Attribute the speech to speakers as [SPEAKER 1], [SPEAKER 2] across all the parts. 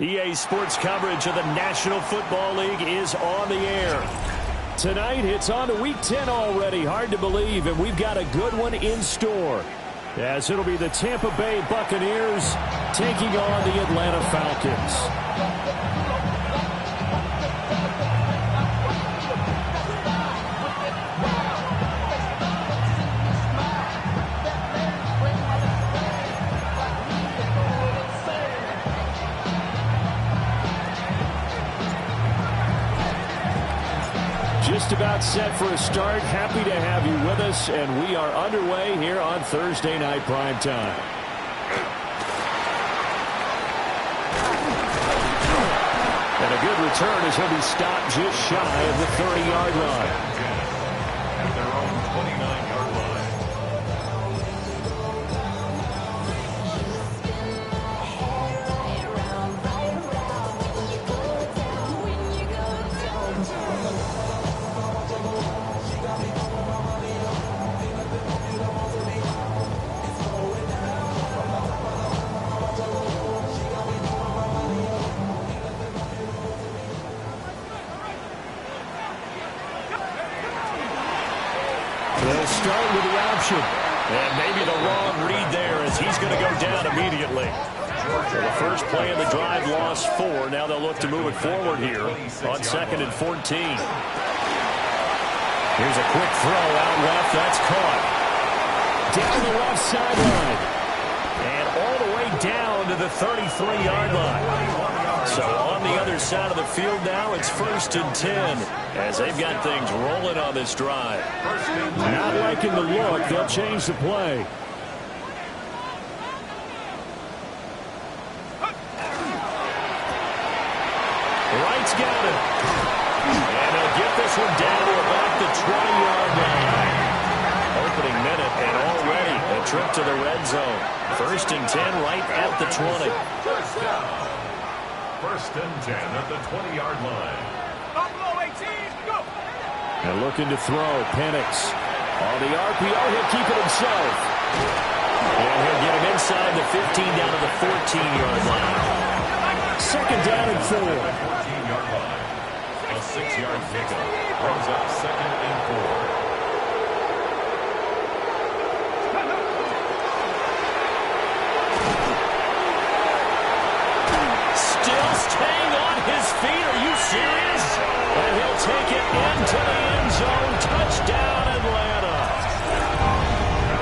[SPEAKER 1] EA Sports coverage of the National Football League is on the air. Tonight, it's on to Week 10 already. Hard to believe, and we've got a good one in store. As it'll be the Tampa Bay Buccaneers taking on the Atlanta Falcons. Just about set for a start. Happy to have you with us, and we are underway here on Thursday Night Primetime. And a good return as he'll be stopped just shy of the 30-yard line.
[SPEAKER 2] At their own 29-yard line.
[SPEAKER 1] They'll start with the option. And maybe the wrong read there as he's going to go down immediately. So the first play of the drive lost 4. Now they'll look to move it forward here on 2nd and 14. Here's a quick throw out left. That's caught. Down the left sideline. And all the way down to the 33-yard line. So on the other side of the field now, it's 1st and 10 as they've got things rolling on this drive. Not liking the look. They'll change the play. Wright's got it. And they'll get this one down to about the 20-yard line. Opening minute and already a trip to the red zone. 1st and 10 right at the 20.
[SPEAKER 2] First down. 1st and 10 at the 20-yard line.
[SPEAKER 1] And looking to throw, Penix. On the RPO, he'll keep it himself. And he'll get him inside the 15 down to the 14-yard line. 2nd down and 4.
[SPEAKER 2] 14-yard line. A 6-yard pickup. Brings up 2nd and 4.
[SPEAKER 1] Staying on his feet. Are you serious? And he'll take it into the end zone. Touchdown, Atlanta.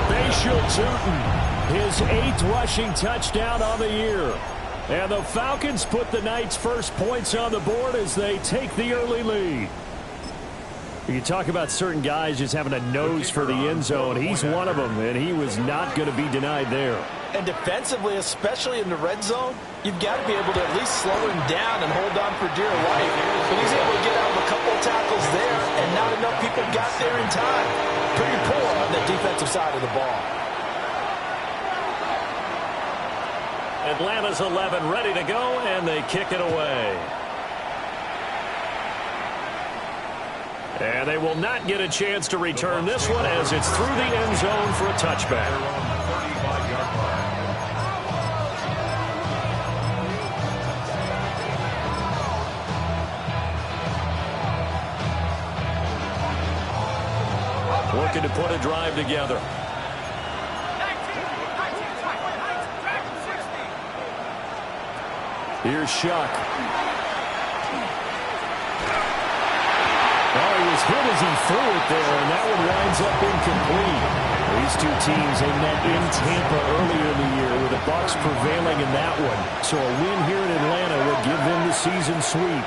[SPEAKER 1] Bayshul Tuten, his 8th rushing touchdown on the year. And the Falcons put the night's first points on the board as they take the early lead. You talk about certain guys just having a nose for the end zone. He's one of them, and he was not going to be denied there.
[SPEAKER 3] And defensively, especially in the red zone, you've got to be able to at least slow him down and hold on for dear life. But he's able to get out of a couple of tackles there, and not enough people got there in time. Pretty poor on the defensive side of the ball.
[SPEAKER 1] Atlanta's 11 ready to go, and they kick it away. And they will not get a chance to return this one as it's through the end zone for a touchback. Looking to put a drive together. Here's Shuck. Oh, he was hit as he threw it there, and that one winds up incomplete. These two teams, they met in Tampa earlier in the year with the Bucs prevailing in that one. So a win here in Atlanta would give them the season sweep.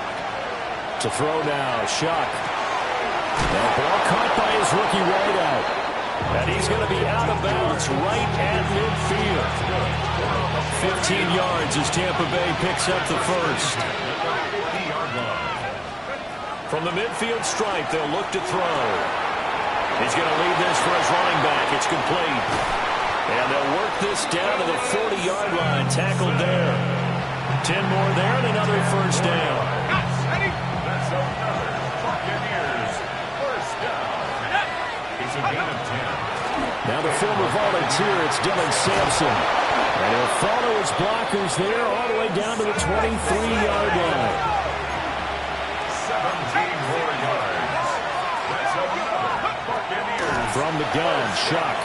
[SPEAKER 1] To throw now, Shuck. That ball caught by his rookie wideout. And he's going to be out of bounds right at midfield. 15 yards as Tampa Bay picks up the first. From the midfield stripe, they'll look to throw. He's going to leave this for his running back. It's complete. And they'll work this down to the 40-yard line. Tackled there. 10 more there and another first down.
[SPEAKER 2] That's another Buccaneers first down. It's a gain of 10.
[SPEAKER 1] Now the former volunteer, it's Dylan Sampson. And he'll follow his blockers there all the way down to the 20-yard 33-yard line.
[SPEAKER 2] 17 more yards. That's another Buccaneers.
[SPEAKER 1] From the gun, Shuck.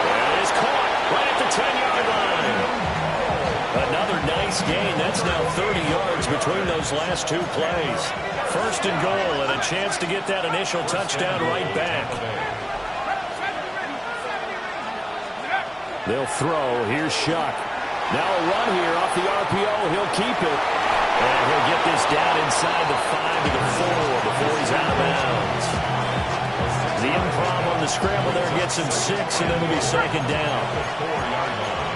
[SPEAKER 1] It is caught right at the 10-yard line. Another nice gain. That's now 30 yards between those last two plays. First and goal, and a chance to get that initial touchdown right back. They'll throw. Here's Shuck. Now a run here off the RPO. He'll keep it. And he'll get this down inside the 5 to the 4 before he's out of bounds. The improv on the scramble there gets him 6, and then it'll be second down.
[SPEAKER 2] 4-yard line.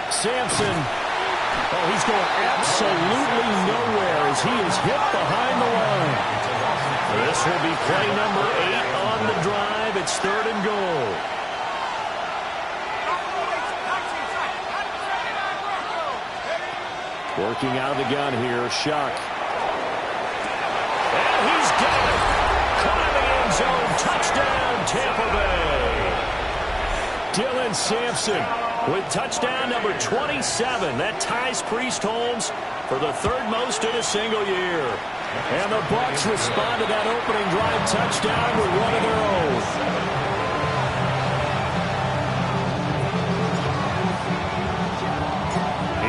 [SPEAKER 1] Sampson. Oh, he's going absolutely nowhere as he is hit behind the line. This will be play number 8 on the drive. It's third and goal. Working out of the gun here, Shuck. And he's got it. Caught in the end zone. Touchdown, Tampa Bay. Dylan Sampson with touchdown number 27. That ties Priest Holmes for the third most in a single year. And the Bucs respond to that opening drive touchdown with one of their own.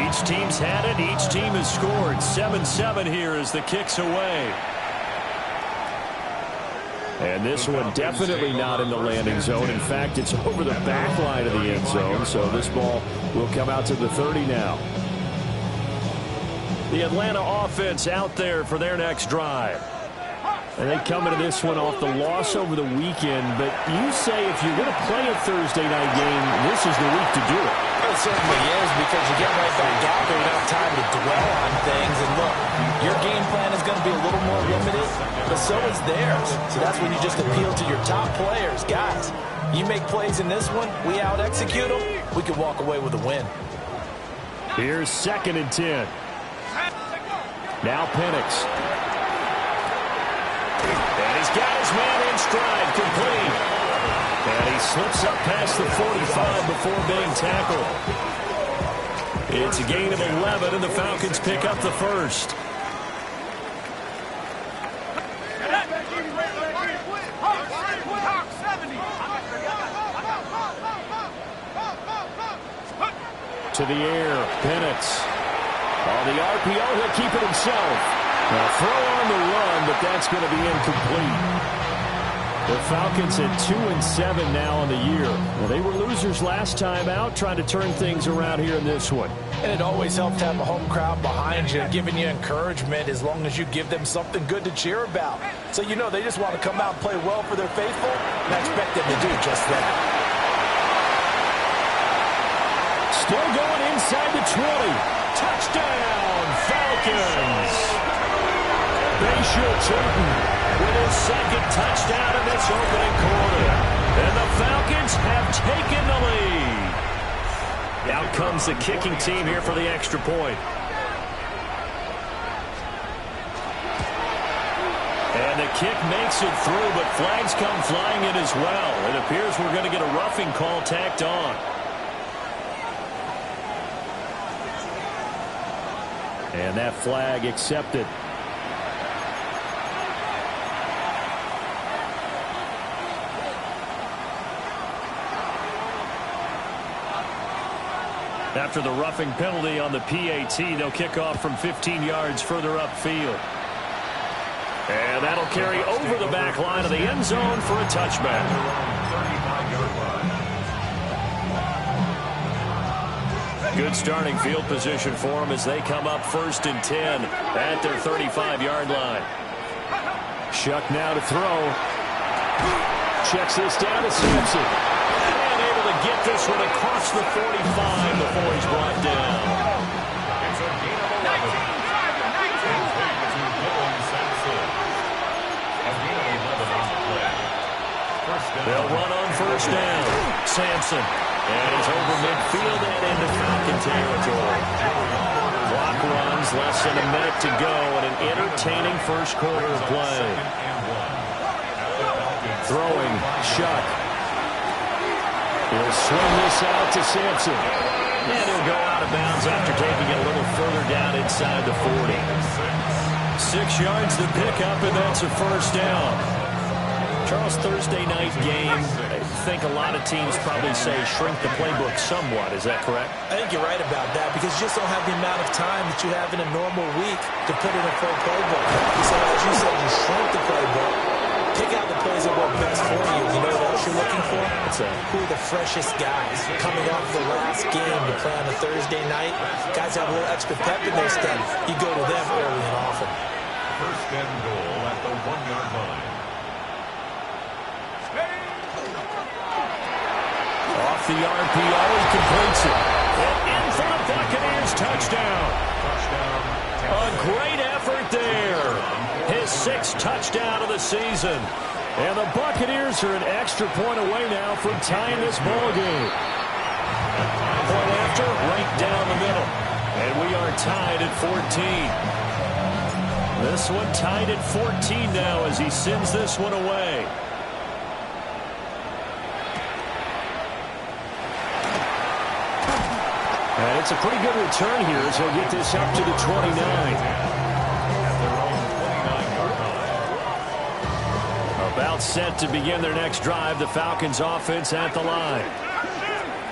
[SPEAKER 1] Each team's had it. Each team has scored. 7-7 here as the kick's away. And this one definitely not in the landing zone. In fact, it's over the back line of the end zone. So this ball will come out to the 30 now. The Atlanta offense out there for their next drive. And they come into this one off the loss over the weekend. But you say if you're going to play a Thursday night game, this is the week to do it.
[SPEAKER 3] It certainly is, because you get right back out there. You don't have time to dwell on things. And look, your game plan is going to be a little more limited, but so is theirs. So that's when you just appeal to your top players. Guys, you make plays in this one, we out-execute them, we can walk away with a win.
[SPEAKER 1] Here's 2nd and 10. Now Penix. And he's got his man in stride, complete. And he slips up past the 45 before being tackled. It's a gain of 11, and the Falcons pick up the first. To the air, Penix. On the RPO, he'll keep it himself. Now throw on the run, but that's going to be incomplete. The Falcons at 2-7 now on the year. Well, they were losers last time out, trying to turn things around here in this one.
[SPEAKER 3] And it always helps to have a home crowd behind you, giving you encouragement as long as you give them something good to cheer about. So you know they just want to come out and play well for their faithful, and I expect them to do just that.
[SPEAKER 1] Still going inside the 20. Touchdown, Falcons. Bayshore Turton with his second touchdown in this opening quarter. And the Falcons have taken the lead. Out comes the kicking team here for the extra point. And the kick makes it through, but flags come flying in as well. It appears we're going to get a roughing call tacked on. And that flag accepted. After the roughing penalty on the PAT, they'll kick off from 15 yards further upfield. And that'll carry over the back line of the end zone for a touchback.
[SPEAKER 2] 35-yard line.
[SPEAKER 1] Good starting field position for them as they come up 1st and 10 at their 35-yard line. Shuck now to throw. Checks this down to Sampson. And able to get this one across the 45 before he's brought down.
[SPEAKER 2] It's a gain of 11. Dylan Sampson. A gain of 11 on the play. First down.
[SPEAKER 1] They'll run on first down. Sampson. And he's over midfield and into Falcon territory. Clock runs, less than a minute to go, and an entertaining first quarter of play. Throwing, Shuck. He'll swing this out to Sampson.
[SPEAKER 4] And he'll go out of bounds after taking it a little further down inside the 40.
[SPEAKER 1] 6 yards to pick up, and that's a first down.
[SPEAKER 4] Charles, Thursday night game, I think a lot of teams probably say shrink the playbook somewhat. Is that correct?
[SPEAKER 3] I think you're right about that because you just don't have the amount of time that you have in a normal week to put in a full playbook. So as you said, you shrink the playbook, pick out the plays that work best for you. You know what else you're looking for? Who are the freshest guys coming off the last game to play on a Thursday night? Guys have a little extra pep in their step. You go to them early and often.
[SPEAKER 2] First and goal at the 1-yard line.
[SPEAKER 1] Off the RPO, he completes it. And in for the Buccaneers, touchdown. A great effort there. His 6th touchdown of the season. And the Buccaneers are an extra point away now from tying this ball game. Point after, right down the middle. And we are tied at 14. This one tied at 14 now as he sends this one away. And it's a pretty good return here as he'll get this up to the 29. About set to begin their next drive, the Falcons offense at the line.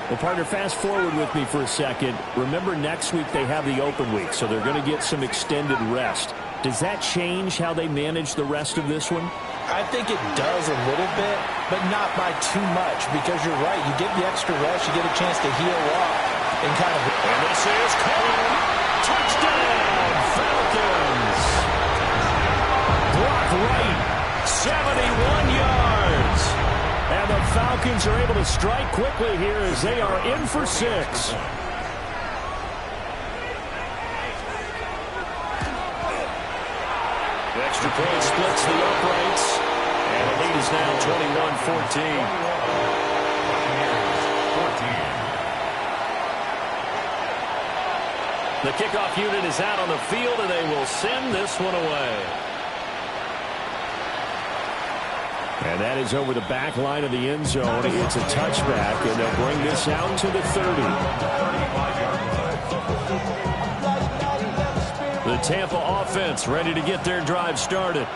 [SPEAKER 1] Well, partner, fast forward with me for a second. Remember, next week they have the open week, so they're going to get some extended rest. Does that change how they manage the rest of this one?
[SPEAKER 3] I think it does a little bit, but not by too much because you're right. You get the extra rest, you get a chance to heal up. And
[SPEAKER 1] this is caught. Touchdown, Falcons. Brock Wright, 71 yards. And the Falcons are able to strike quickly here as they are in for 6. The extra point splits the uprights. And the lead is now 21-14. The kickoff unit is out on the field, and they will send this one away. And that is over the back line of the end zone. It's a touchback, and they'll bring this out to the 30. The Tampa offense ready to get their drive started.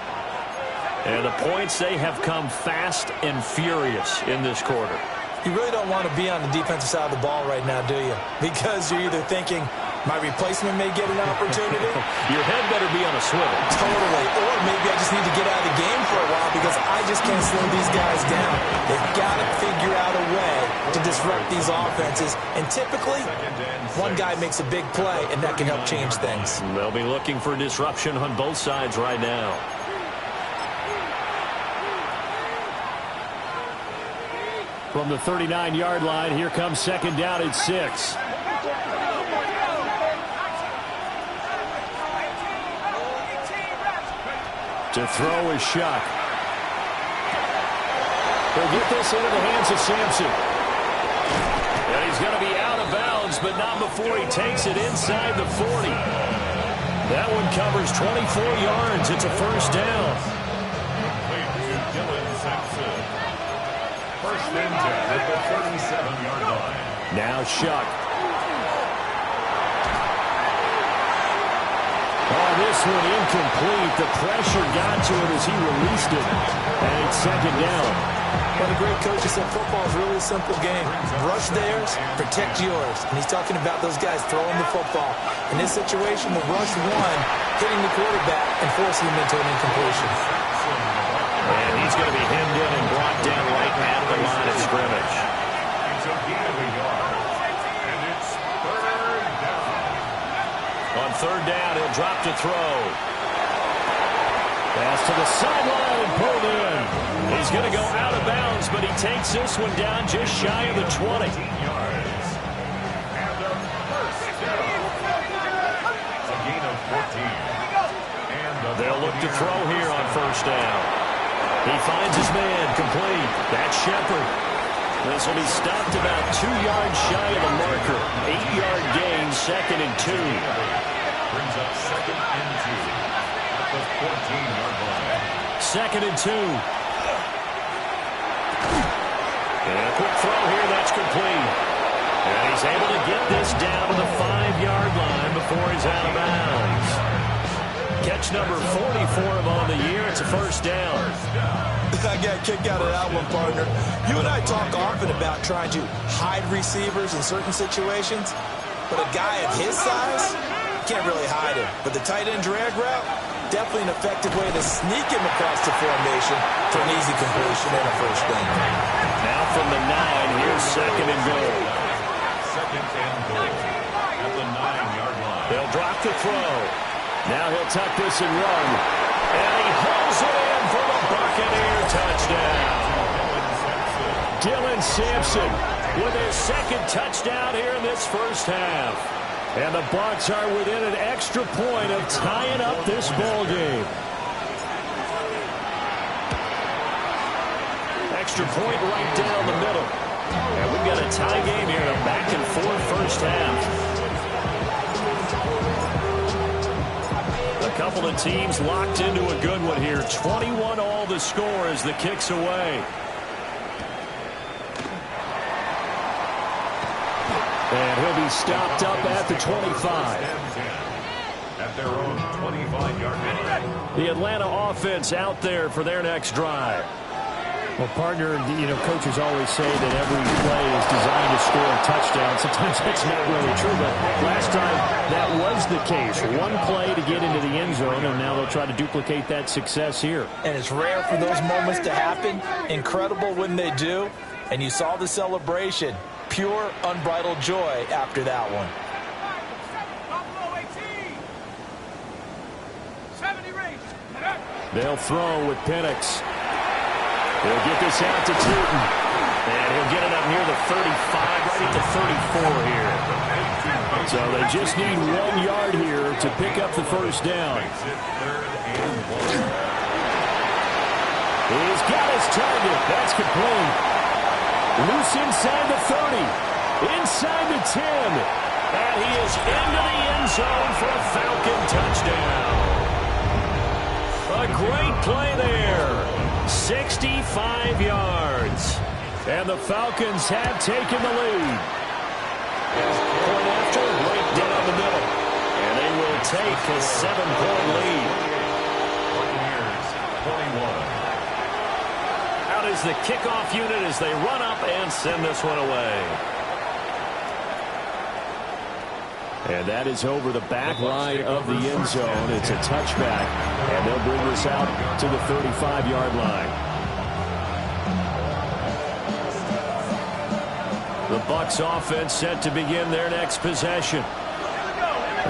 [SPEAKER 1] And the points, they have come fast and furious in this quarter.
[SPEAKER 3] You really don't want to be on the defensive side of the ball right now, do you? Because you're either thinking, my replacement may get an opportunity.
[SPEAKER 1] Your head better be on a swivel.
[SPEAKER 3] Totally. Or maybe I just need to get out of the game for a while because I just can't slow these guys down. They've got to figure out a way to disrupt these offenses. And typically, one guy makes a big play, and that can help change things.
[SPEAKER 1] They'll be looking for disruption on both sides right now. From the 39-yard line, here comes second down at 6. To throw is Shuck. He'll get this into the hands of Sampson. And he's going to be out of bounds, but not before he takes it inside the 40. That one covers 24 yards. It's a first down.
[SPEAKER 2] First and 10 at the 37-yard line.
[SPEAKER 1] Now Shuck. Oh, this one incomplete. The pressure got to him as he released it. And it's second down.
[SPEAKER 3] What a great coach said football is really a simple game. Rush theirs, protect yours. And he's talking about those guys throwing the football. In this situation, the rush one, hitting the quarterback and forcing him into an incompletion.
[SPEAKER 1] And he's going to be hemmed in and brought down right at the line of scrimmage.
[SPEAKER 2] He's a gain of a yard. And it's third down.
[SPEAKER 1] On third down, he'll drop to throw. Pass to the sideline and pulled in. He's going to go out of bounds, but he takes this one down just shy of the 20.
[SPEAKER 2] 18 yards. And a first down. A gain of 14. And
[SPEAKER 1] they'll look to throw here on first down. He finds his man complete. That's Shepard. This will be stopped about 2 yards shy of the marker. 8-yard gain, second and 2.
[SPEAKER 2] Brings up second and 2 at the 14-yard line.
[SPEAKER 1] Second and 2.
[SPEAKER 4] And a quick throw here, that's complete. And he's able to get this down to the 5-yard line before he's out of bounds. Catch number 40 for him on the year. It's a first down.
[SPEAKER 3] I got a kick out of that one, partner. You and I talk often about trying to hide receivers in certain situations, but a guy of his size can't really hide him. But the tight end drag route, definitely an effective way to sneak him across the formation for an easy completion and a first down.
[SPEAKER 4] Now from the 9, here's second and goal.
[SPEAKER 2] Second and goal at the 9-yard line.
[SPEAKER 4] They'll drop the throw. Now he'll tuck this and run. And he hauls it in for the Buccaneer touchdown. Dylan Sampson with his second touchdown here in this first half. And the Bucs are within an extra point of tying up this ball game. Extra point right down the middle. And we've got a tie game here, a back-and-forth first half. A couple of teams locked into a good one here. 21 all the score as the kick's away. And he'll be stopped up at the 25.
[SPEAKER 2] At their own 25-yard line.
[SPEAKER 4] The Atlanta offense out there for their next drive.
[SPEAKER 1] Well, partner, coaches always say that every play is designed to score a touchdown. Sometimes that's not really true, but last time that was the case. One play to get into the end zone, and now they'll try to duplicate that success here.
[SPEAKER 3] And it's rare for those moments to happen. Incredible when they do. And you saw the celebration. Pure, unbridled joy after that one.
[SPEAKER 4] They'll throw with Penix. He'll get this out to Tootin. And he'll get it up near the 35, right at the 34 here. So they just need 1 yard here to pick up the first down. He's got his target. That's complete. Loose inside the 30. Inside the 10. And he is into the end zone for a Falcon touchdown. A great play there. 65 yards. And the Falcons have taken the lead. Point after, right down the middle. And they will take a 7-point lead.
[SPEAKER 2] Buccaneers 21.
[SPEAKER 4] Out is the kickoff unit as they run up and send this one away. And that is over the back line of the end zone. It's a touchback. And they'll bring this out to the 35-yard line. The Bucs offense set to begin their next possession.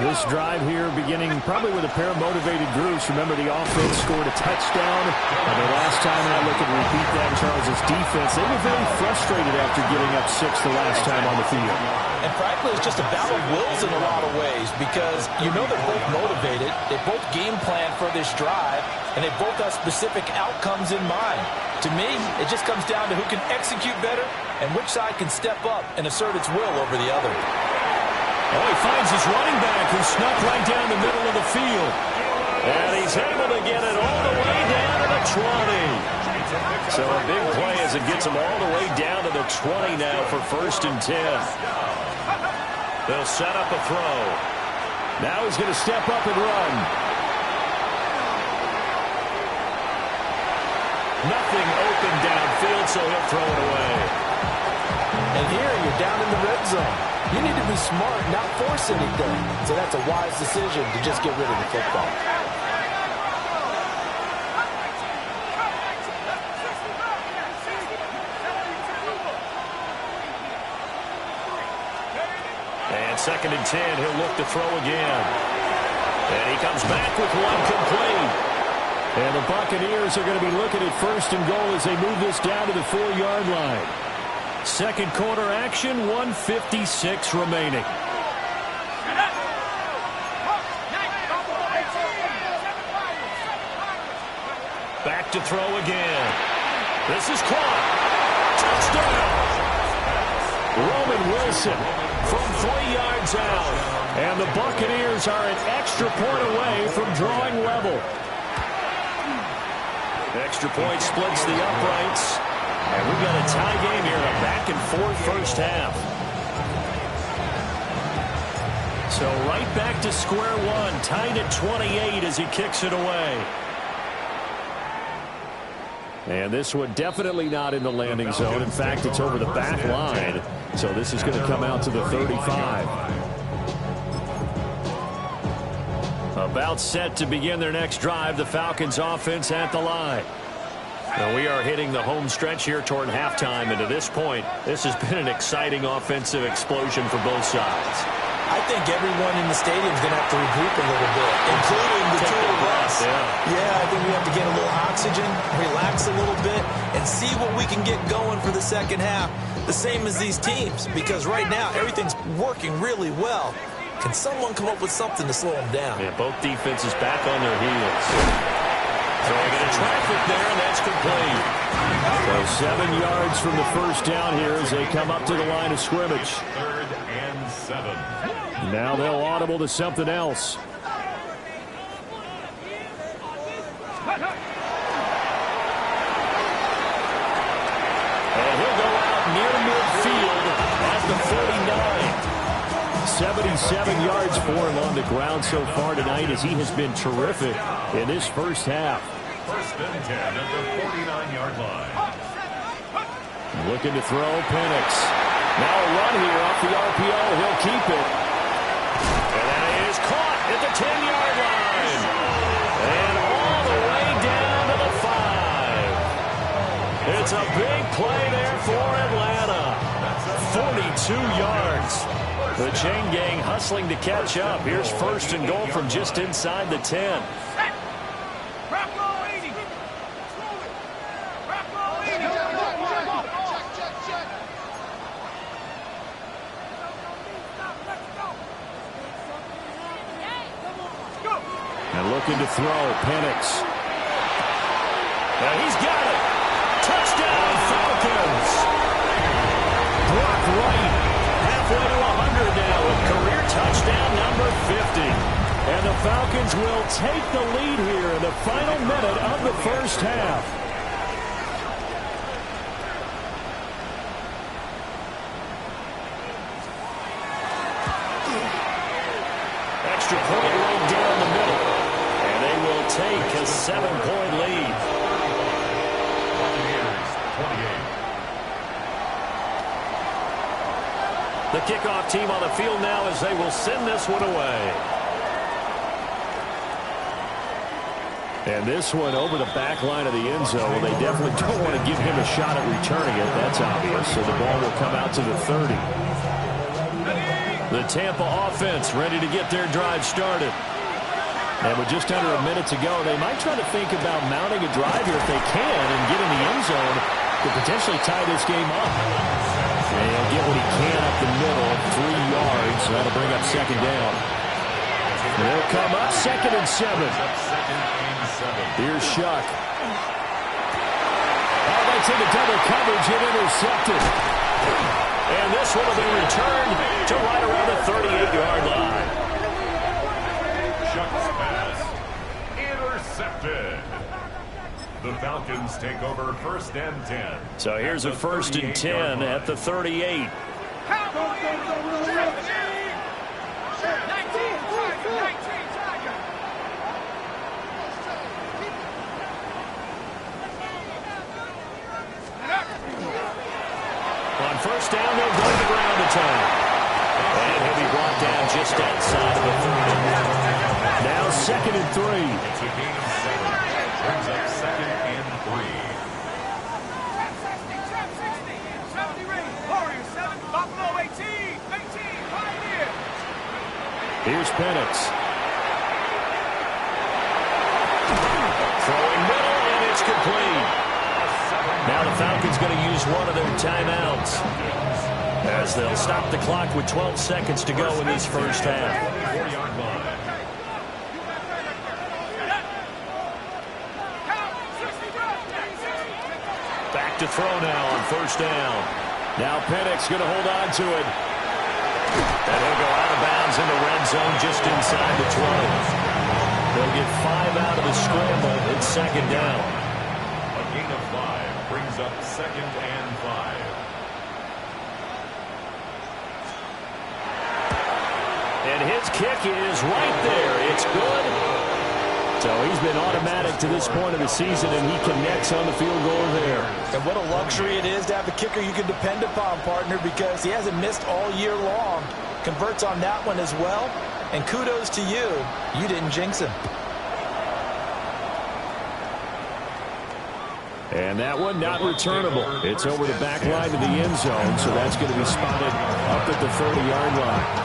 [SPEAKER 1] This drive here beginning probably with a pair of motivated groups. Remember, the offense scored a touchdown. And the last time I look and repeat that, Charles' defense, they were very frustrated after giving up 6 the last time on the field.
[SPEAKER 3] And frankly, it's just a battle of wills in a lot of ways because they're both motivated. They both game plan for this drive, and they both have specific outcomes in mind. To me, it just comes down to who can execute better and which side can step up and assert its will over the other.
[SPEAKER 4] Oh, he finds his running back who snuck right down the middle of the field. And he's able to get it all the way down to the 20. So a big play as it gets him all the way down to the 20 now for 1st and 10. They'll set up a throw. Now he's going to step up and run. Nothing open downfield, so he'll throw it away.
[SPEAKER 3] And here you're down in the red zone. You need to be smart, not force anything. So that's a wise decision to just get rid of the football.
[SPEAKER 4] And 2nd and 10, he'll look to throw again. And he comes back with one complete. And the Buccaneers are going to be looking at 1st and goal as they move this down to the 4-yard line. Second quarter action, 1:56 remaining. Back to throw again. This is caught. Touchdown! Roman Wilson from 3 yards out. And the Buccaneers are an extra point away from drawing level. Extra point splits the uprights. And we've got a tie game here, a
[SPEAKER 1] second forward first half. So right back to square one, tied at 28 as he kicks it away. And this one definitely not in the landing zone. In fact, it's over the back line. So this is going to come out to the 35. About set to begin their next drive, the Falcons offense at the line. Now we are hitting the home stretch here toward halftime, and to this point, this has been an exciting offensive explosion for both sides.
[SPEAKER 3] I think everyone in the stadium is going to have to regroup a little bit, including the two of us. Yeah, I think we have to get a little oxygen, relax a little bit, and see what we can get going for the second half, the same as these teams, because right now everything's working really well. Can someone come up with something to slow them down?
[SPEAKER 1] Yeah, both defenses back on their heels. Throwing into traffic there, and that's complete. So 7 yards from the first down here as they come up to the line of scrimmage.
[SPEAKER 2] 3rd and 7.
[SPEAKER 1] Now they'll audible to something else. And he'll go out near midfield at the 49. 77 yards for him on the ground so far tonight as he has been terrific in this first half.
[SPEAKER 2] 1st and 10 at the 49-yard line.
[SPEAKER 1] Looking to throw, Penix. Now a run here off the RPO. He'll keep it. And that is caught at the 10-yard line. And all the way down to the 5. It's a big play there for Atlanta. 42 yards. The chain gang hustling to catch up. Here's 1st and goal from just inside the 10. And looking to throw, Penix. Now he's got it. Touchdown, Falcons. Brock Wright, halfway to 100 now with career touchdown number 50. And the Falcons will take the lead here in the final minute of the first half. Extra point right down the middle. And they will take a 7-point lead.
[SPEAKER 2] Buccaneers 28.
[SPEAKER 1] The kickoff team on the field now as they will send this one away. And this one over the back line of the end zone. Well, they definitely don't want to give him a shot at returning it. That's obvious. So the ball will come out to the 30. The Tampa offense ready to get their drive started. And with just under a minute to go, they might try to think about mounting a drive here if they can and get in the end zone to potentially tie this game up. And he'll get what he can up the middle, 3 yards. That'll bring up second down. They'll come up 2nd and 7. Here's Shuck. Oh, that's into double coverage and intercepted. And this one will be returned to right around the 38-yard line.
[SPEAKER 2] Shuck's pass intercepted. The Falcons take over 1st and 10.
[SPEAKER 1] So here's a 1st and 10 at the 38. On 1st down, they'll go to the ground attack. And he'll be brought down just outside of the 30. Now 2nd and 3.
[SPEAKER 2] It's a gain of 7. Brings up 2nd and 3.
[SPEAKER 1] Here's Penix. Throwing middle, and it's complete. Now the Falcons going to use one of their timeouts as they'll stop the clock with 12 seconds to go in this first half.
[SPEAKER 2] 4-yard line.
[SPEAKER 1] Back to throw now on 1st down. Now Penix going to hold on to it. And he'll go out of bounds in the red zone just inside the 12. They'll get 5 out of the scramble. It's 2nd down.
[SPEAKER 2] A gain of 5 brings up 2nd and 5.
[SPEAKER 1] And his kick is right there. It's good. So he's been automatic to this point of the season, and he connects on the field goal there.
[SPEAKER 3] And what a luxury it is to have a kicker you can depend upon, partner, because he hasn't missed all year long. Converts on that one as well. And kudos to you. You didn't jinx him.
[SPEAKER 1] And that one not returnable. It's over the back line to the end zone, so that's going to be spotted up at the 30-yard line.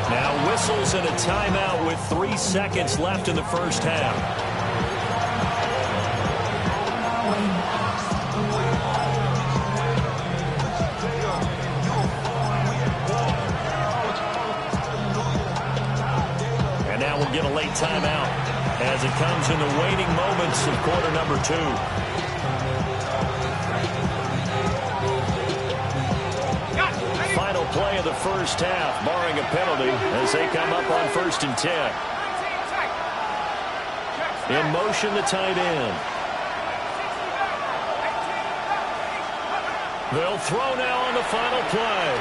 [SPEAKER 1] Now whistles and a timeout with 3 seconds left in the first half. And now we'll get a late timeout as it comes in the waning moments of quarter number 2. Final play of the first half, barring a penalty, as they come up on 1st and 10. In motion, the tight end. They'll throw now on the final play.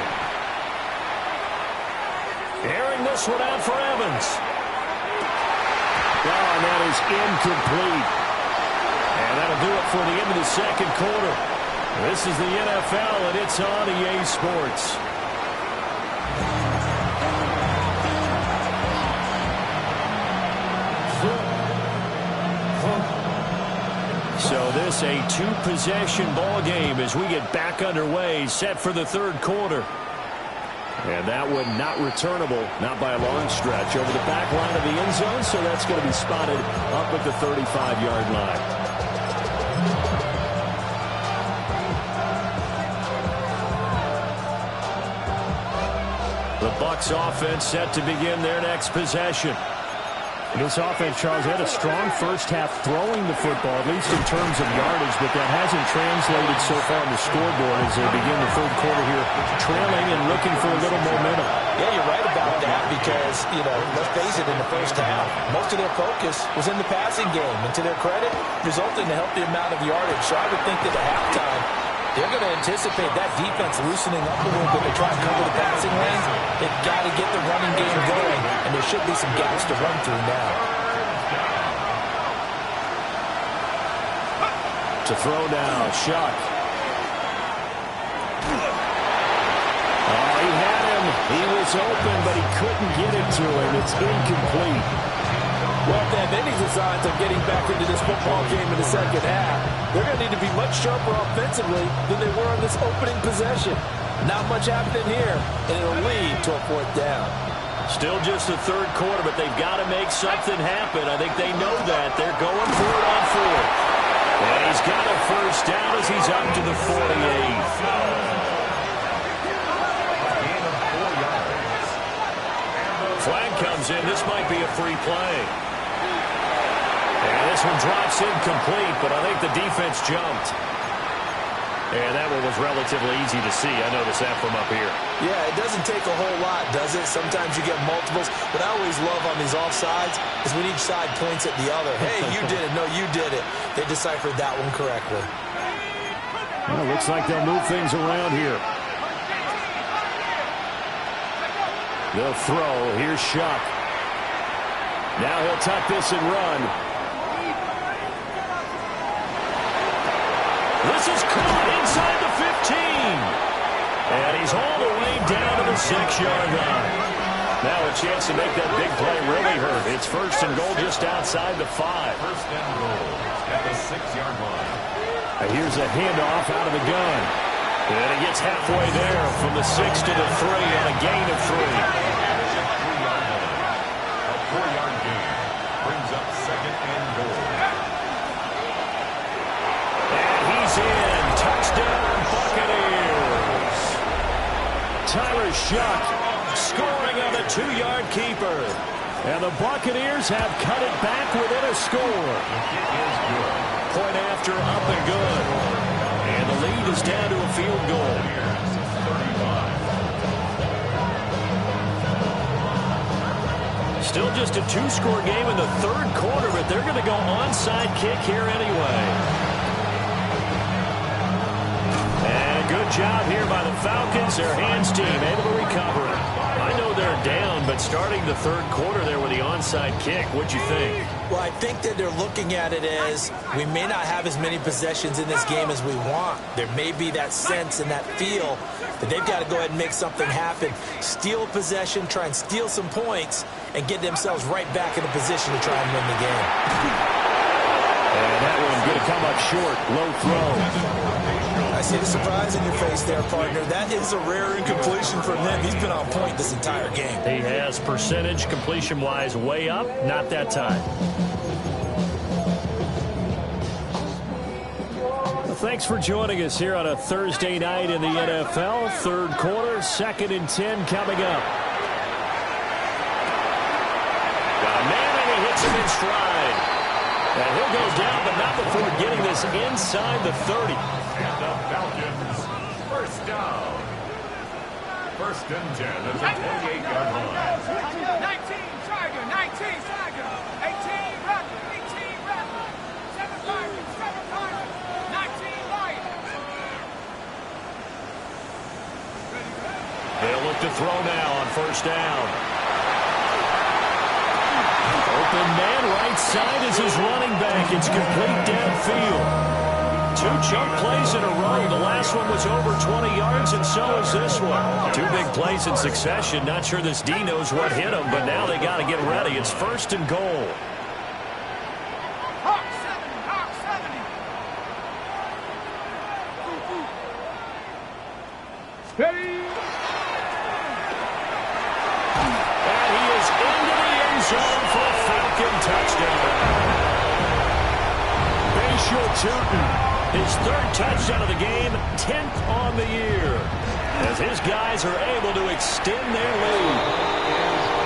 [SPEAKER 1] Airing this one out for Evans. Oh, and that is incomplete. And that'll do it for the end of the second quarter. This is the NFL, and it's on EA Sports. So this a 2-possession ball game as we get back underway, set for the third quarter. And that one not returnable, not by a long stretch, over the back line of the end zone, so that's going to be spotted up at the 35-yard line. The Bucs offense set to begin their next possession. This offense, Charles, had a strong first half throwing the football, at least in terms of yardage, but that hasn't translated so far on the scoreboard as they begin the third quarter here, trailing and looking for a little momentum.
[SPEAKER 3] Yeah, you're right about that because, let's face it, in the first half, most of their focus was in the passing game. And to their credit, resulted in a healthy amount of yardage. So I would think that at halftime, they're going to anticipate that defense loosening up a little bit to try and cover the passing lanes. They've got to get the running game going, and there should be some gaps to run through now.
[SPEAKER 1] To throw now, Shuck. Oh, he had him. He was open, but he couldn't get it to him. It's incomplete.
[SPEAKER 3] Well, if they have any designs of getting back into this football game in the second half, they're going to need to be much sharper offensively than they were on this opening possession. Not much happening here, and it'll lead to a 4th down.
[SPEAKER 1] Still just the third quarter, but they've got to make something happen. I think they know that. They're going for it on 4th. And he's got a first down as he's up to the 48. Flag comes in. This might be a free play. And this one drops incomplete, but I think the defense jumped. And that one was relatively easy to see. I noticed that from up here.
[SPEAKER 3] Yeah, it doesn't take a whole lot, does it? Sometimes you get multiples. What I always love on these offsides is when each side points at the other. Hey, you did it. No, you did it. They deciphered that one correctly.
[SPEAKER 1] Well, looks like they'll move things around here. They'll throw. Here's Shuck. Now he'll tuck this and run. This is caught inside the 15. And he's all the way down to the 6-yard line. Now a chance to make that big play really hurt. It's 1st and goal just outside the 5.
[SPEAKER 2] 1st and goal at the 6-yard line.
[SPEAKER 1] And here's a handoff out of the gun. And he gets halfway there from the 6 to the 3 on a gain of 3.
[SPEAKER 2] A 4-yard gain brings up 2nd and goal.
[SPEAKER 1] And he's in. Touchdown, Buccaneers. Tyler Shuck scoring on the 2-yard keeper. And the Buccaneers have cut it back within a score.
[SPEAKER 2] It is good.
[SPEAKER 1] Point after, up and good. And the lead is down to a field goal.
[SPEAKER 2] 35.
[SPEAKER 1] Still just a 2-score game in the third quarter, but they're going to go onside kick here anyway. And good
[SPEAKER 4] job here by the Falcons. Their hands team able to recover it. I know they're down, but starting the third quarter there with the onside kick, what'd you think?
[SPEAKER 3] Well, I think that they're looking at it as we may not have as many possessions in this game as we want. There may be that sense and that feel that they've got to go ahead and make something happen. Steal possession, try and steal some points, and get themselves right back in a position to try and win the game.
[SPEAKER 1] And that one's going to come up short. Low throw.
[SPEAKER 3] I see the surprise in your face there, partner. That is a rare incompletion from him. He's been on point this entire game.
[SPEAKER 4] He has percentage completion-wise way up. Not that time. Well, thanks for joining us here on a Thursday night in the NFL. Third quarter, 2nd and 10 coming up. Got a man and he hits him in stride. And he'll go down, but not before getting this inside the 30.
[SPEAKER 2] And the Falcons, first down. 1st and 10 at the 28-yard line.
[SPEAKER 5] 19, Tiger, 19, Tiger. 18, Raptor, 18, Raptor. 7 Tigers, 7 Tigers. 19, Lions.
[SPEAKER 4] They'll look to throw now on 1st down. Open man right side is his running back. It's complete downfield. 2 chunk plays in a row. The last one was over 20 yards, and so is this one. 2 big plays in succession. Not sure this D knows what hit him, but now they got to get ready. It's 1st and goal.
[SPEAKER 5] Hawk 70, Hawk 70. Steady.
[SPEAKER 4] And he is into the end zone for a Falcon touchdown. Bashir Tootin, his 3rd touchdown of the game, 10th on the year, as his guys are able to extend their lead.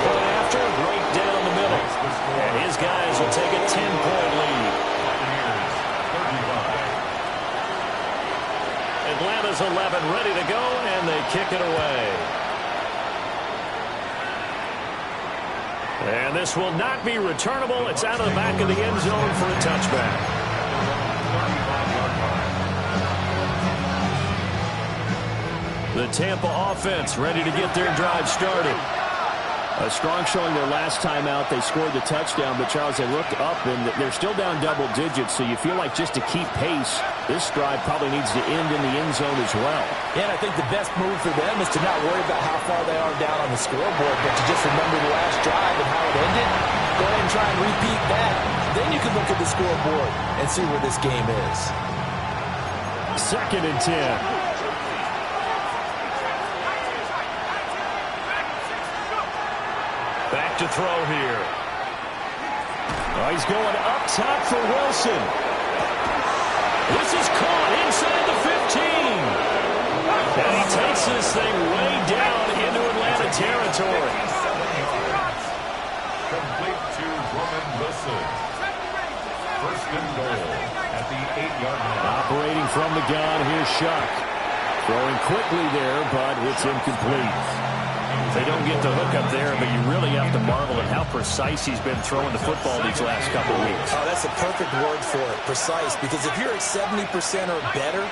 [SPEAKER 4] Point after, right down the middle. And his guys will take a 10-point lead. Atlanta's 11 ready to go, and they kick it away. And this will not be returnable. It's out of the back of the end zone for a touchback. The Tampa offense ready to get their drive started.
[SPEAKER 1] A strong showing their last time out. They scored the touchdown, but Charles, they look up and they're still down double digits, so you feel like just to keep pace, this drive probably needs to end in the end zone as well.
[SPEAKER 3] Yeah, and I think the best move for them is to not worry about how far they are down on the scoreboard, but to just remember the last drive and how it ended. Go ahead and try and repeat that. Then you can look at the scoreboard and see where this game is.
[SPEAKER 4] 2nd and 10. Back to throw here.
[SPEAKER 1] Oh, he's going up top for Wilson.
[SPEAKER 4] This is caught inside the 15. And he takes this thing way down into Atlanta territory.
[SPEAKER 2] Complete to Roman Wilson. 1st and goal at the 8-yard line.
[SPEAKER 1] Operating from the gun, here's Shuck. Throwing quickly there, but it's incomplete.
[SPEAKER 4] They don't get the hook up there, but you really have to marvel at how precise he's been throwing the football these last couple of weeks.
[SPEAKER 3] Oh, that's a perfect word for it, precise, because if you're at 70% or better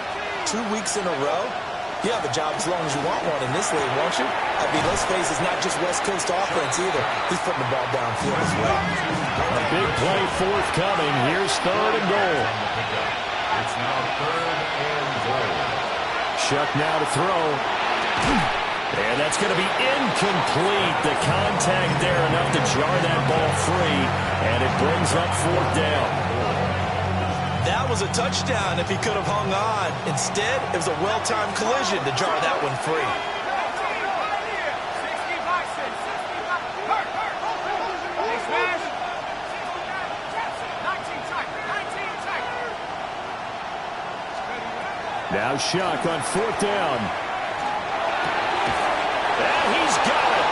[SPEAKER 3] 2 weeks in a row, you have a job as long as you want one in this league, won't you? I mean, let's face it, it's not just West Coast offense either. He's putting the ball downfield as well.
[SPEAKER 4] A big play forthcoming. Here's 3rd and goal.
[SPEAKER 2] It's now 3rd and goal.
[SPEAKER 1] Shuck now to throw.
[SPEAKER 4] And that's going to be incomplete. The contact there enough to jar that ball free, and it brings up 4th down.
[SPEAKER 3] That was a touchdown if he could have hung on. Instead, it was a well-timed collision to jar that one free.
[SPEAKER 5] 60 Bison, 60 Bison. Hurt. They smash. 19 Tiger, 19 Tiger.
[SPEAKER 1] Now Shuck on 4th down.
[SPEAKER 4] And he's got it.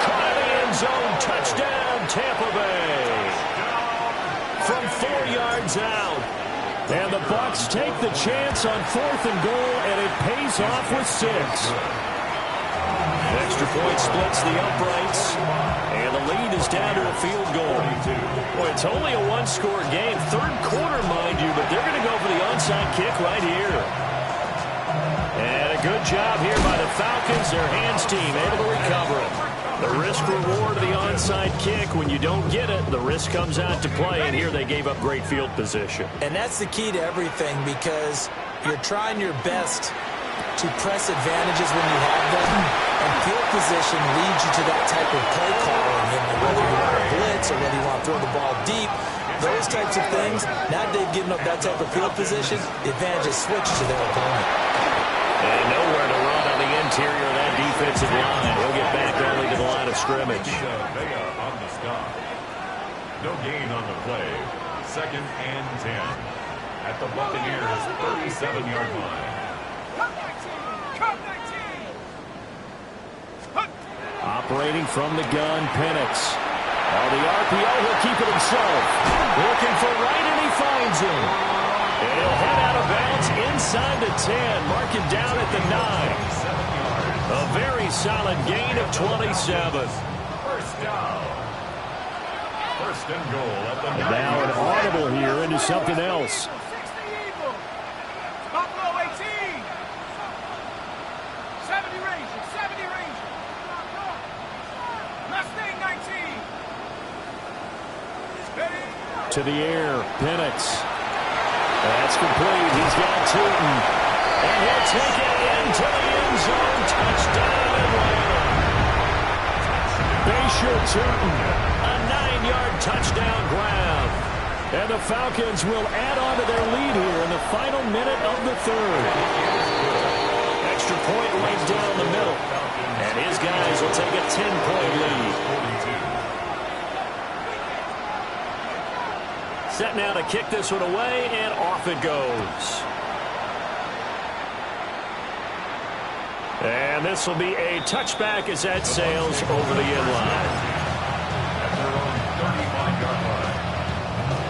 [SPEAKER 4] Caught in the end zone. Touchdown, Tampa Bay. From 4 yards out. And the Bucs take the chance on 4th and goal, and it pays off with 6. Extra point splits the uprights, and the lead is down to a field goal. Well, it's only a 1-score game. 3rd quarter, mind you, but they're going to go for the onside kick right here. And a good job here by the Falcons. Their hands team able to recover it. The risk reward of the onside kick. When you don't get it, the risk comes out to play, and here they gave up great field position.
[SPEAKER 3] And that's the key to everything, because you're trying your best to press advantages when you have them, and field position leads you to that type of play calling. And whether you want to blitz or whether you want to throw the ball deep, those types of things, now that they've given up that type of field position, the advantage is switched to their opponent.
[SPEAKER 4] And nowhere to run on the interior of that defensive line. He'll get back only to the line of scrimmage.
[SPEAKER 2] Vega on the stop. No gain on the play. 2nd and 10. At the Buccaneers' 37-yard line.
[SPEAKER 4] Operating from the gun, Penix. On the RPO, he'll keep it himself. Looking for Wright, and he finds him. And he'll head out of bounds inside the 10. Mark it down at the 9. A very solid gain of 27.
[SPEAKER 2] First down. First and goal at the 9.
[SPEAKER 1] Now an audible here into something else.
[SPEAKER 5] Buffalo 18. 70 Rangers, 70 Rangers. Mustang 19.
[SPEAKER 1] To the air, Penix. That's complete. He's got Tootin. And he'll take it into the end zone. Touchdown, Atlanta. Basher Tootin. A 9-yard touchdown grab. And the Falcons will add on to their lead here in the final minute of the 3rd. Extra point right down the middle. And his guys will take a 10-point lead. Set now to kick this one away, and off it goes. And this will be a touchback as that sails over the end line.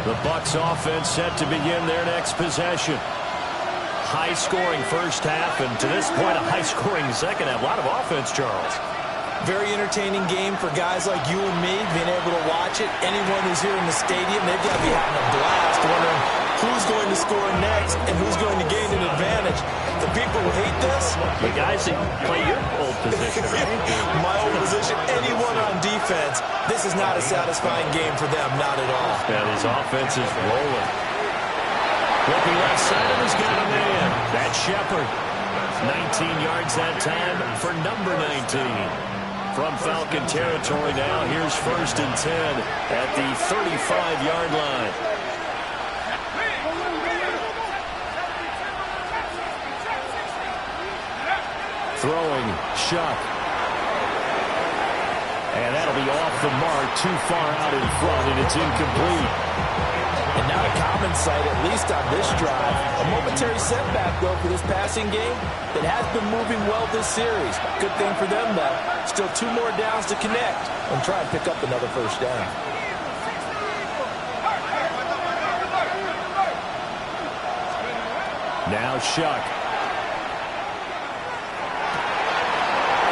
[SPEAKER 1] The Bucs offense set to begin their next possession. High-scoring first half, and to this point, a high-scoring second half. A lot of offense, Charles.
[SPEAKER 3] Very entertaining game for guys like you and me, being able to watch it. Anyone who's here in the stadium, they've got to be having a blast, wondering who's going to score next and who's going to gain an advantage. The people who hate this,
[SPEAKER 4] the guys that play your old position, right?
[SPEAKER 3] My old position, anyone on defense, this is not a satisfying game for them, not at all.
[SPEAKER 4] Yeah, his offense is rolling. Looking left side, and he's got a man. That's Shepard. 19 yards that time for number 19. From Falcon territory now, here's 1st and 10 at the 35-yard line.
[SPEAKER 1] Throwing, Shuck. And that'll be off the mark, too far out in front, and it's incomplete.
[SPEAKER 3] And not a common sight, at least on this drive. A momentary setback, though, for this passing game that has been moving well this series. Good thing for them, though. Still 2 more downs to connect and try and pick up another first down.
[SPEAKER 1] Now Shuck.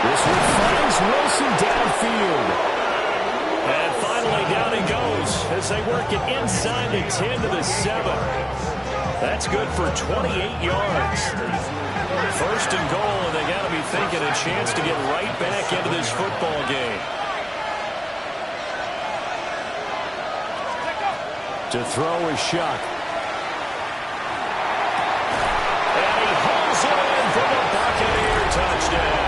[SPEAKER 1] This one finds Wilson downfield. And finally down he goes as they work it inside the 10 to the 7. That's good for 28 yards. 1st and goal, and they got to be thinking a chance to get right back into this football game. To throw is Shuck. And he hauls it in for the Buccaneer touchdown.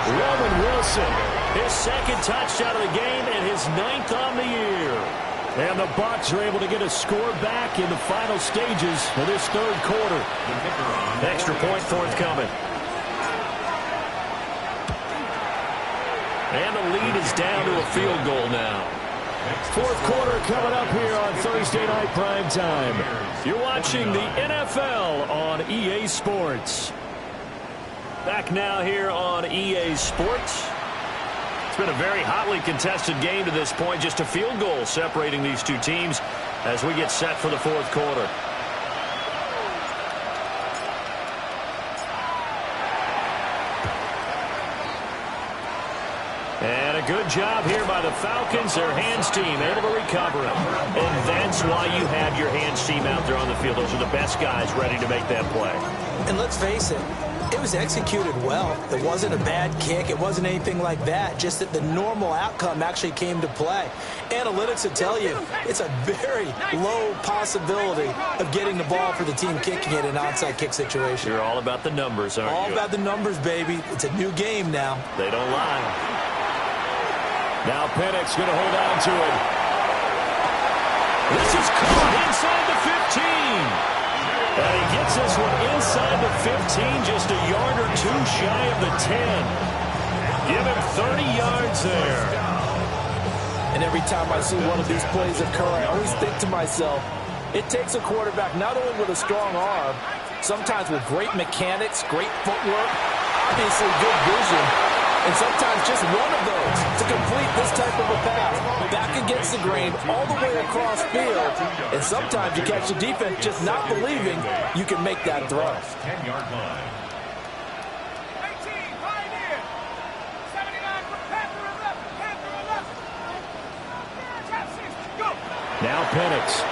[SPEAKER 1] Roman Wilson, his 2nd touchdown of the game and his 9th on the year. And the Bucs are able to get a score back in the final stages of this 3rd quarter.
[SPEAKER 4] Extra point forthcoming.
[SPEAKER 1] And the lead is down to a field goal now. 4th quarter coming up here on Thursday Night Prime Time. You're watching the NFL on EA Sports. Back now here on EA Sports. It's been a very hotly contested game to this point. Just a field goal separating these two teams as we get set for the 4th quarter. And a good job here by the Falcons. Their hands team able to recover it. And that's why you have your hands team out there on the field. Those are the best guys ready to make that play.
[SPEAKER 3] And let's face it, it was executed well. It wasn't a bad kick. It wasn't anything like that. Just that the normal outcome actually came to play. Analytics will tell you it's a very low possibility of getting the ball for the team kicking it in an onside kick situation.
[SPEAKER 4] You're all about the numbers, aren't you?
[SPEAKER 3] All about the numbers, baby. It's a new game now.
[SPEAKER 4] They don't lie.
[SPEAKER 1] Now Penix going to hold on to it. This is caught inside the 15. And he gets this one inside the 15, just a yard or two shy of the 10. Give him 30 yards there.
[SPEAKER 3] And every time I see one of these plays occur, I always think to myself, it takes a quarterback not only with a strong arm, sometimes with great mechanics, great footwork, obviously good vision, and sometimes just one of those to complete this type of a pass. Back against the grain, all the way across field. And sometimes you catch the defense just not believing you can make that throw.
[SPEAKER 2] 10-yard line.
[SPEAKER 5] 18, right in. 79 for Panther 11. Panther 11. Trap 6, go.
[SPEAKER 1] Now Penix.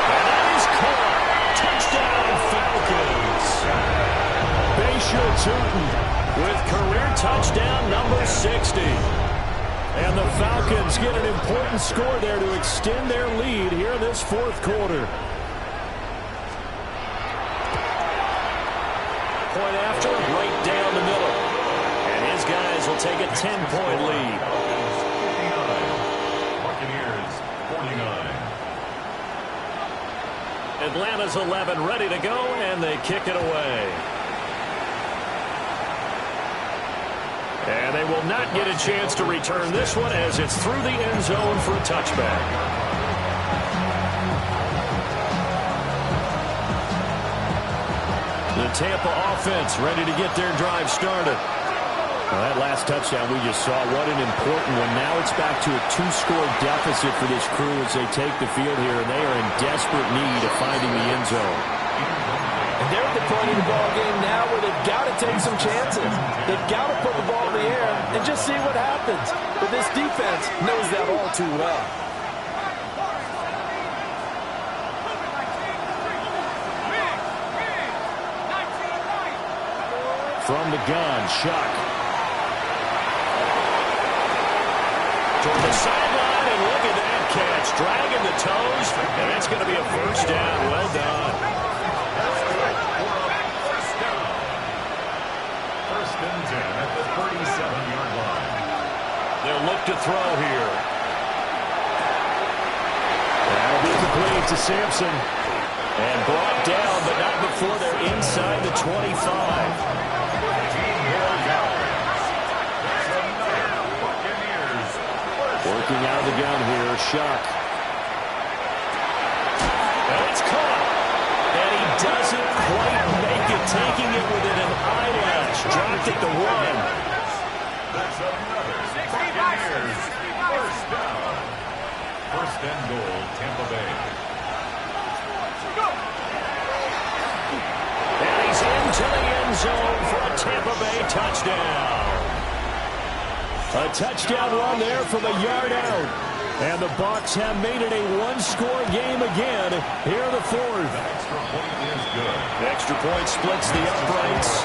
[SPEAKER 1] And that is caught. Touchdown Falcons. Bayshore Tootin with career touchdown number 60. And the Falcons get an important score there to extend their lead here in this fourth quarter. Point after, right down the middle. And his guys will take a 10-point lead.
[SPEAKER 2] Buccaneers, 49.
[SPEAKER 1] Atlanta's 11 ready to go, and they kick it away. And they will not get a chance to return this one as it's through the end zone for a touchback. The Tampa offense ready to get their drive started. Well, that last touchdown we just saw, what an important one. Now it's back to a 2-score deficit for this crew as they take the field here, and they are in desperate need of finding the end zone.
[SPEAKER 3] And they're at the point of the ball game now where they've got to take some chances. They've got to put the ball in the air and just see what happens. But this defense knows that all too well.
[SPEAKER 1] From the gun, Shuck. Toward the sideline, and look at that catch. Dragging the toes, and that's going to be a first down. Well done.
[SPEAKER 2] First and 10 at the 37-yard line.
[SPEAKER 1] They'll look to throw here. That'll be complete to Sampson. And brought down, but not before they're inside the 25. Working out of the gun here, Shuck. And it's caught. And he doesn't quite make it, taking it within an eyelash. Dropped it to 1.
[SPEAKER 2] That's another Buccaneers first down. First and goal, Tampa Bay.
[SPEAKER 1] And he's into the end zone for a Tampa Bay touchdown. A touchdown run there from a yard out. And the Bucs have made it a one-score game again here in the fourth.
[SPEAKER 2] Extra point is good.
[SPEAKER 1] Extra point splits the uprights.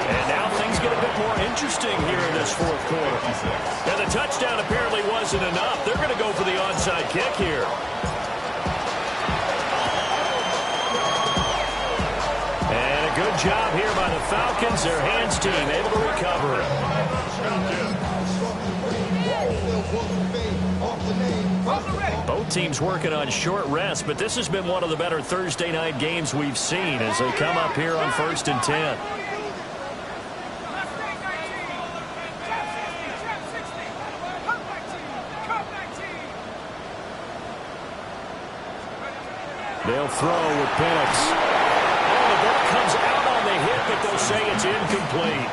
[SPEAKER 1] And now things get a bit more interesting here in this fourth quarter. And the touchdown apparently wasn't enough. They're going to go for the onside kick here. And a good job here by the Falcons. Their hands team able to recover it. Both teams working on short rest, but this has been one of the better Thursday night games we've seen as they come up here on 1st and 10. They'll throw with Penix. Oh, the ball comes out on the hit, but they'll say it's incomplete.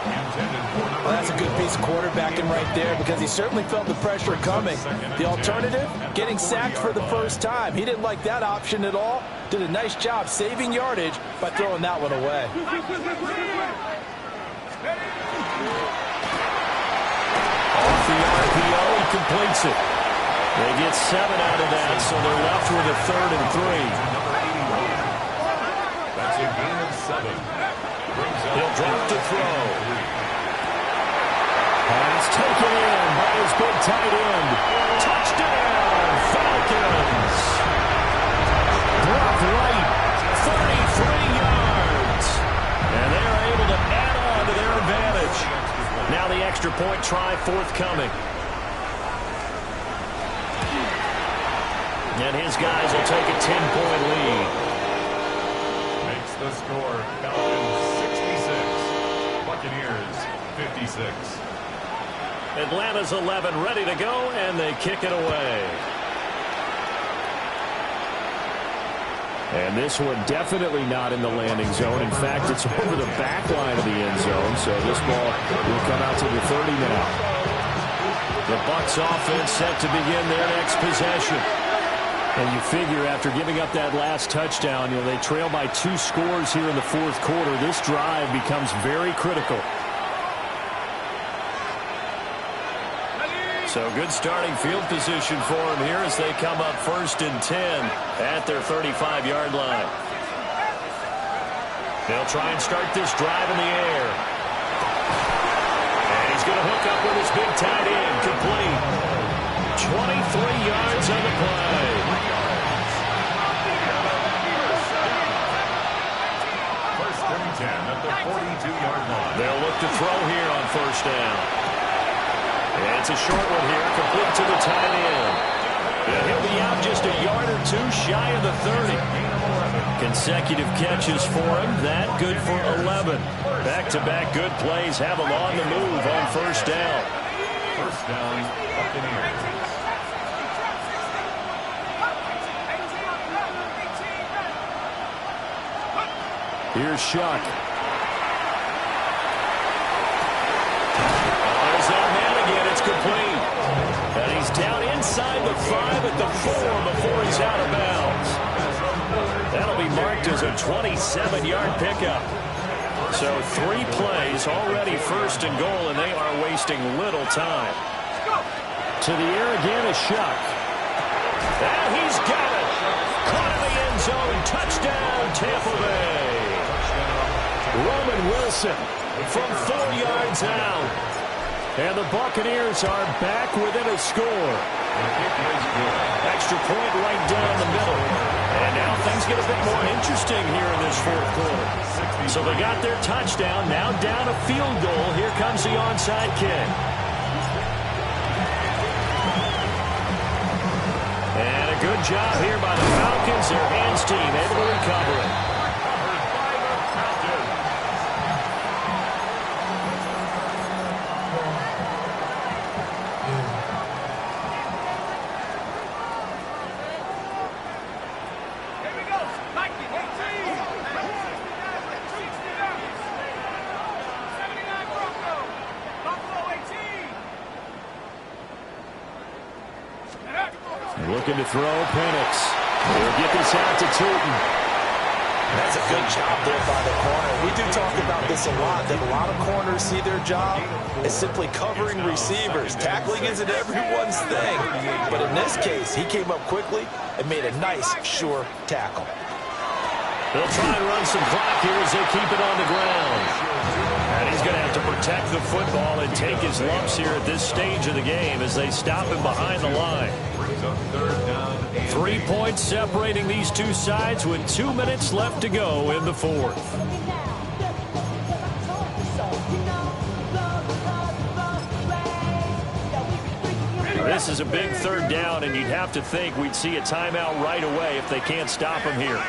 [SPEAKER 3] Well, that's a good piece of quarterbacking right there because he certainly felt the pressure coming. The alternative, getting sacked for the first time. He didn't like that option at all. Did a nice job saving yardage by throwing that one away.
[SPEAKER 1] Off the RPO, he completes it. They get 7 out of that, so they're left with a 3rd and 3.
[SPEAKER 2] a gain of 7.
[SPEAKER 1] He'll drop to throw. Pass taken in by his big tight end. Touchdown, Falcons. Brock Wright, 33 yards. And they are able to add on to their advantage. Now the extra point try forthcoming. And his guys will take a 10-point lead.
[SPEAKER 2] Makes the score Falcons 66. Buccaneers 56.
[SPEAKER 1] Atlanta's 11 ready to go, and they kick it away. And this one definitely not in the landing zone. In fact, it's over the back line of the end zone, so this ball will come out to the 30 now. The Bucs offense set to begin their next possession. And you figure after giving up that last touchdown, they trail by 2 scores here in the fourth quarter. This drive becomes very critical. So good starting field position for them here as they come up 1st and 10 at their 35-yard line. They'll try and start this drive in the air. And he's going to hook up with his big tight end, complete. 23 yards on the play.
[SPEAKER 2] First and 10 at the 42-yard line.
[SPEAKER 1] They'll look to throw here on 1st down. And it's a short one here, complete to the tight end. And he'll be out just a yard or 2 shy of the 30. Consecutive catches for him. That good for 11. Back-to-back good plays have him on the move on 1st down.
[SPEAKER 2] First down, Buccaneers.
[SPEAKER 1] Here's Shuck. There's that man again. It's complete. And he's down inside the 5 at the 4 before he's out of bounds. That'll be marked as a 27-yard pickup. So 3 plays already 1st and goal, and they are wasting little time. To the air again is Shuck. And he's got it. Caught in the end zone. Touchdown, Tampa Bay. Roman Wilson from 4 yards out. And the Buccaneers are back within a score. Extra point right down the middle. And now things get a bit more interesting here in this fourth quarter. So they got their touchdown. Now down a field goal. Here comes the onside kick. And a good job here by the Falcons. Their hands team able to recover it. Looking to throw, Penix. He'll get this out to Tootin.
[SPEAKER 3] That's a good job there by the corner. We do talk about this a lot, that a lot of corners see their job as simply covering receivers. Tackling isn't everyone's thing. But in this case, he came up quickly and made a nice, sure tackle.
[SPEAKER 1] They'll try and run some clock here as they keep it on the ground. And he's going to have to protect the football and take his lumps here at this stage of the game as they stop him behind the line. 3 points separating these two sides with 2 minutes left to go in the fourth. This is a big 3rd down, and you'd have to think we'd see a timeout right away if they can't stop him here.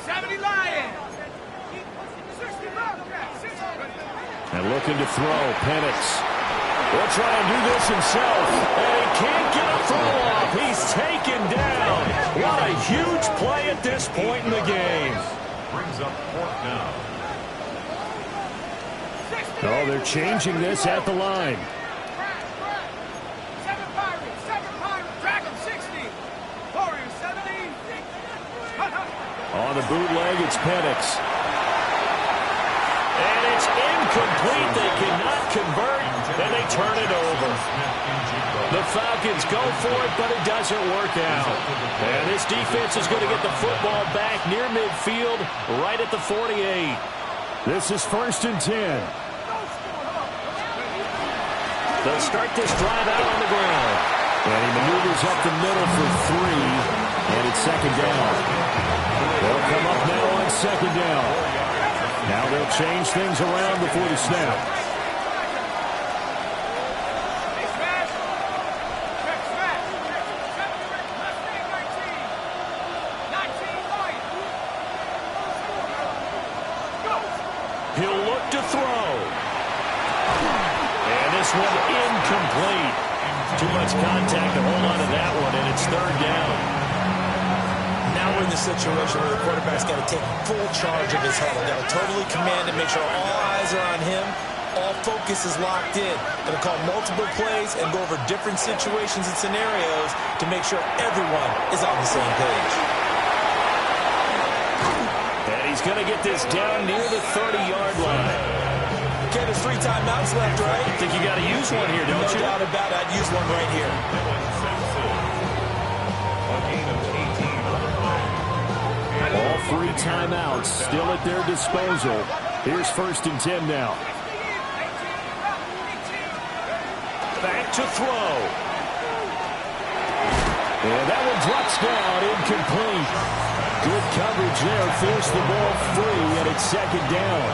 [SPEAKER 5] 70 Lions.
[SPEAKER 1] And looking to throw, Penix. Will try and do this himself, and he can't get a throw off. He's taken down. What a huge play at this point in the game.
[SPEAKER 2] Brings up 4th down.
[SPEAKER 1] Oh, they're changing this at the line.
[SPEAKER 5] 7 Pirates, drag him 60. Warriors 70.
[SPEAKER 1] On the bootleg, it's Penix. And it's incomplete. They cannot convert, and they turn it over. The Falcons go for it, but it doesn't work out. And this defense is going to get the football back near midfield, right at the 48.
[SPEAKER 4] This is 1st and 10.
[SPEAKER 1] They'll start this drive out on the ground.
[SPEAKER 4] And he maneuvers up the middle for 3, and it's 2nd down. They'll come up now on 2nd down. Now they'll change things around before the snap.
[SPEAKER 1] He'll look to throw. And this one incomplete. Too much contact to hold on to that one, and it's 3rd down.
[SPEAKER 3] Now we're in the situation where the quarterback's got to take full charge of his huddle. Got to totally command and make sure all eyes are on him. All focus is locked in. Going to call multiple plays and go over different situations and scenarios to make sure everyone is on the same page.
[SPEAKER 1] And he's going to get this down near the 30-yard line.
[SPEAKER 3] Okay, there's 3 timeouts left, right?
[SPEAKER 1] I think you got to use one here, don't you?
[SPEAKER 3] No doubt about it. I'd use one right here.
[SPEAKER 4] All 3 timeouts still at their disposal. Here's 1st and 10 now.
[SPEAKER 1] Back to throw.
[SPEAKER 4] And that one drops down, incomplete. Good coverage there, forced the ball free, and it's 2nd down.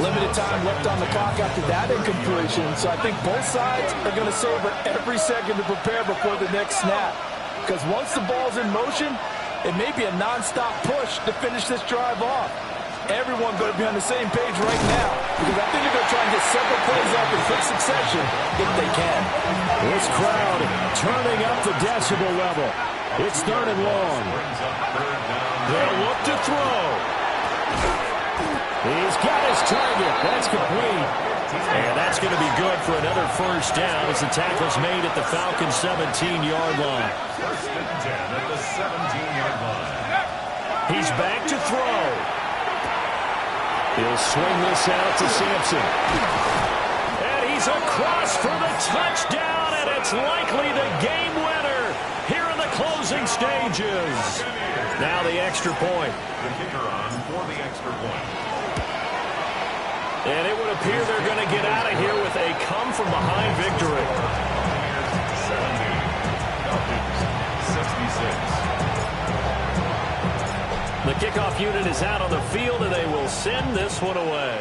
[SPEAKER 3] Limited time left on the clock after that incompletion, so I think both sides are going to savor every second to prepare before the next snap. Because once the ball's in motion, it may be a non-stop push to finish this drive off. Everyone going to be on the same page right now, because I think they're going to try and get several plays up in quick succession if they can.
[SPEAKER 4] This crowd turning up the decibel level. It's 3rd and long.
[SPEAKER 1] They'll look to throw.
[SPEAKER 4] He's got his target. That's complete.
[SPEAKER 1] And that's going to be good for another 1st down as the tackle's made at the Falcons' 17-yard line.
[SPEAKER 2] 1st and 10 at the 17-yard line.
[SPEAKER 1] He's back to throw.
[SPEAKER 4] He'll swing this out to Sampson.
[SPEAKER 1] And he's across for the touchdown, and it's likely the game winner here in the closing stages. Now the extra point.
[SPEAKER 2] The kicker on for the extra point.
[SPEAKER 1] And it would appear they're going to get out of here with a come-from-behind victory.
[SPEAKER 2] 70. Falcons 66.
[SPEAKER 1] The kickoff unit is out on the field, and they will send this one away.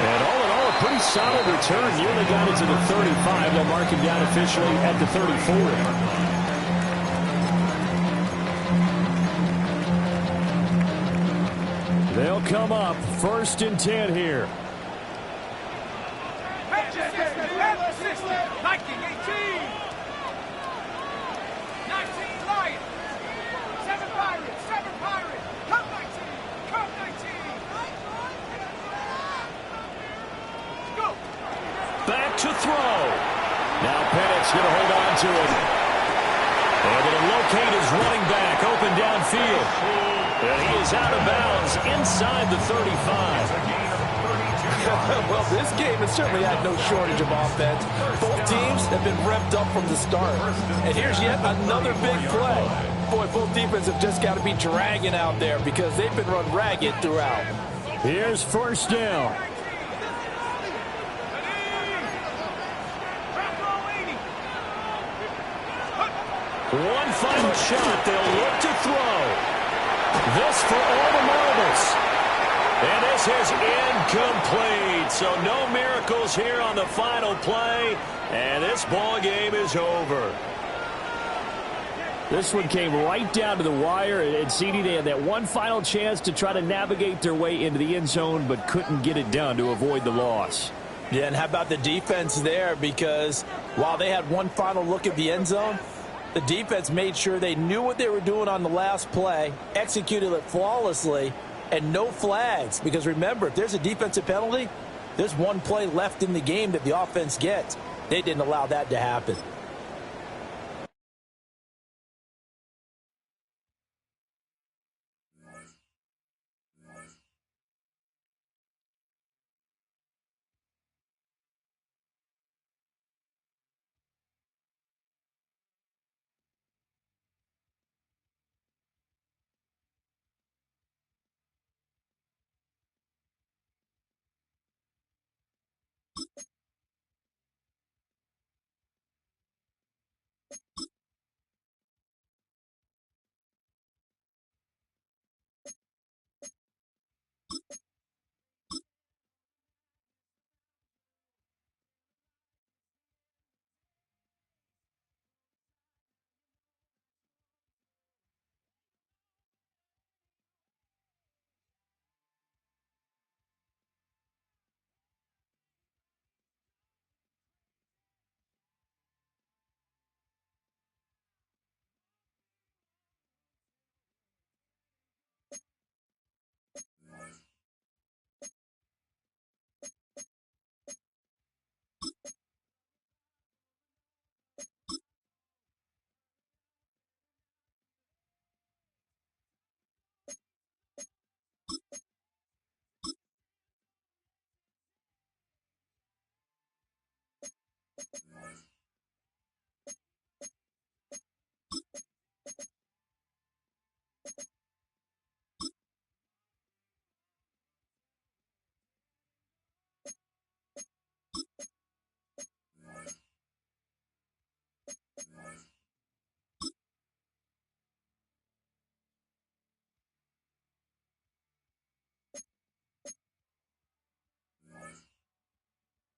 [SPEAKER 4] And all in all, a pretty solid return. Nearly got it to the 35. They'll mark him down officially at the 34. They'll come up 1st and 10 here.
[SPEAKER 5] Viking 18. 19 Lions. 7 Pirates. 7 Pirates. Come 19. Come 19. Go.
[SPEAKER 1] Back to throw. Now Pennett's going to hold on to it. Able to locate his running back open downfield. And he is out of bounds inside the 35.
[SPEAKER 3] Well, this game has certainly had no shortage of offense. Both teams have been revved up from the start. And here's yet another big play. Boy, both defenses have just got to be dragging out there because they've been run ragged throughout.
[SPEAKER 4] Here's 1st down.
[SPEAKER 1] One final shot. They'll look to throw. This for all the marbles. And this is incomplete. So no miracles here on the final play. And this ball game is over.
[SPEAKER 4] This one came right down to the wire. And CD, they had that one final chance to try to navigate their way into the end zone, but couldn't get it done to avoid the loss.
[SPEAKER 3] Yeah, and how about the defense there? Because while they had one final look at the end zone, the defense made sure they knew what they were doing on the last play, executed it flawlessly, and no flags. Because remember, if there's a defensive penalty, there's one play left in the game that the offense gets. They didn't allow that to happen.